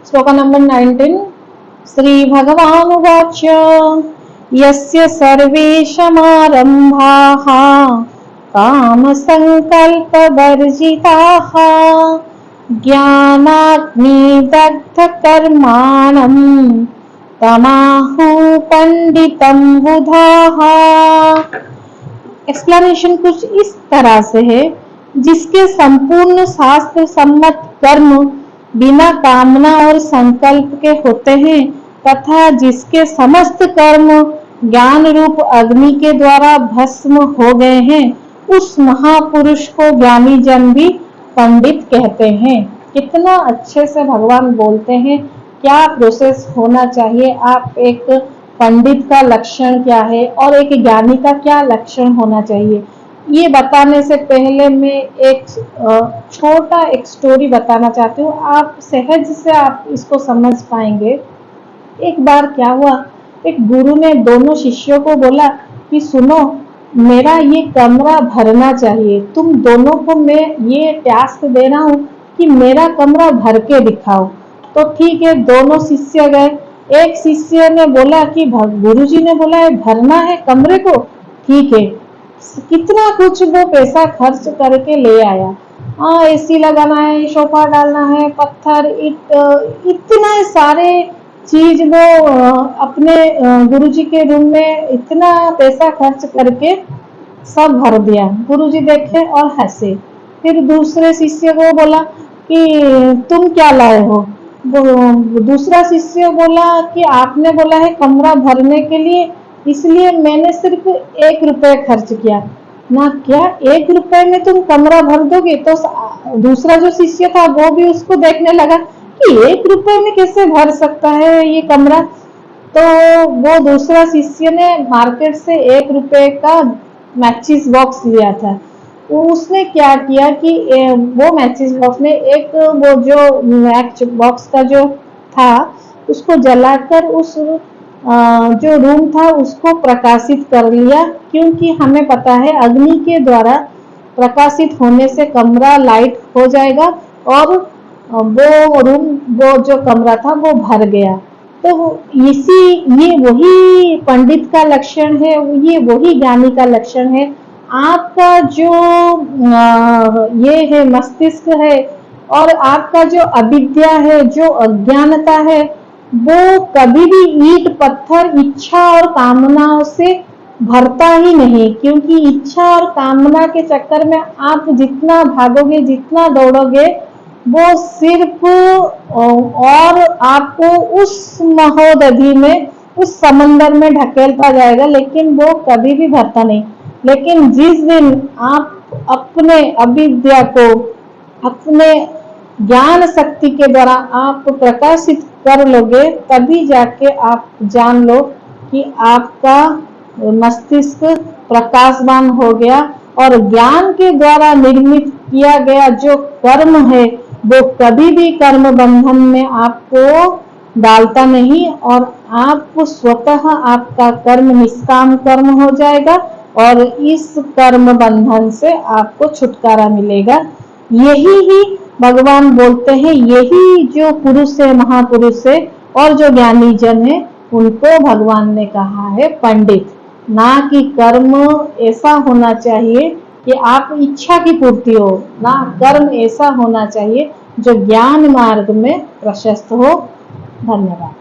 श्लोक नंबर 19। श्री भगवानुवाच यस्य सर्वेषामारम्भाः कामसङ्कल्पवर्जिताः ज्ञानाग्निदग्धकर्माणं तमाहुः पंडितं बुधाः। एक्सप्लेनेशन कुछ इस तरह से है, जिसके संपूर्ण शास्त्र सम्मत कर्म बिना कामना और संकल्प के होते हैं तथा जिसके समस्त कर्म ज्ञान रूप अग्नि के द्वारा भस्म हो गए हैं, उस महापुरुष को ज्ञानी जन भी पंडित कहते हैं। कितना अच्छे से भगवान बोलते हैं, क्या प्रोसेस होना चाहिए, आप एक पंडित का लक्षण क्या है और एक ज्ञानी का क्या लक्षण होना चाहिए। ये बताने से पहले मैं एक छोटा एक स्टोरी बताना चाहती हूँ, आप सहज से आप इसको समझ पाएंगे। एक बार क्या हुआ, एक गुरु ने दोनों शिष्यों को बोला कि सुनो, मेरा ये कमरा भरना चाहिए, तुम दोनों को मैं ये टास्क दे रहा हूँ कि मेरा कमरा भर के दिखाओ। तो ठीक है, दोनों शिष्य गए। एक शिष्य ने बोला कि गुरुजी ने बोला है भरना है कमरे को, ठीक है। कितना कुछ वो पैसा खर्च करके ले आया, एसी लगाना है, सोफा डालना है, पत्थर ईट, इतना सारे चीज वो अपने गुरुजी के रूम में इतना पैसा खर्च करके सब भर दिया। गुरुजी देखे और हंसे। फिर दूसरे शिष्य को बोला कि तुम क्या लाए हो। दूसरा शिष्य बोला कि आपने बोला है कमरा भरने के लिए, इसलिए मैंने सिर्फ 1 रुपए खर्च किया ना। क्या 1 रुपए में तुम कमरा भर दोगे। तो दूसरा जो शिष्य था वो भी उसको देखने लगा कि 1 रुपए में कैसे भर सकता है ये कमरा। तो वो दूसरा शिष्य ने मार्केट से 1 रुपए का मैचिस बॉक्स लिया था। तो उसने क्या किया कि वो मैचिस बॉक्स में एक वो जो मैच बॉक्स का जो था उसको जलाकर उस जो रूम था उसको प्रकाशित कर लिया, क्योंकि हमें पता है अग्नि के द्वारा प्रकाशित होने से कमरा लाइट हो जाएगा और वो रूम वो जो कमरा था वो भर गया। तो ये वही पंडित का लक्षण है, ये वही ज्ञानी का लक्षण है। आपका जो ये है मस्तिष्क है और आपका जो अविद्या है, जो अज्ञानता है, वो कभी भी ईंट पत्थर इच्छा और कामनाओं से भरता ही नहीं। क्योंकि इच्छा और कामना के चक्कर में आप जितना भागोगे, जितना दौड़ोगे, वो सिर्फ और आपको उस महोदधि में, उस समंदर में ढकेलता जाएगा, लेकिन वो कभी भी भरता नहीं। लेकिन जिस दिन आप अपने अविद्या को अपने ज्ञान शक्ति के द्वारा आप प्रकाशित कर लोगे, तभी जाके आप जान लो कि आपका मस्तिष्क प्रकाशवान हो गया और ज्ञान के द्वारा निर्मित किया गया जो कर्म है वो कभी भी कर्म बंधन में आपको डालता नहीं और आप स्वतः आपका कर्म निष्काम कर्म हो जाएगा और इस कर्म बंधन से आपको छुटकारा मिलेगा। यही ही भगवान बोलते हैं, यही जो पुरुष है, महापुरुष है और जो ज्ञानी जन है, उनको भगवान ने कहा है पंडित। ना कि कर्म ऐसा होना चाहिए कि आप इच्छा की पूर्ति हो, ना कर्म ऐसा होना चाहिए जो ज्ञान मार्ग में प्रशस्त हो। धन्यवाद।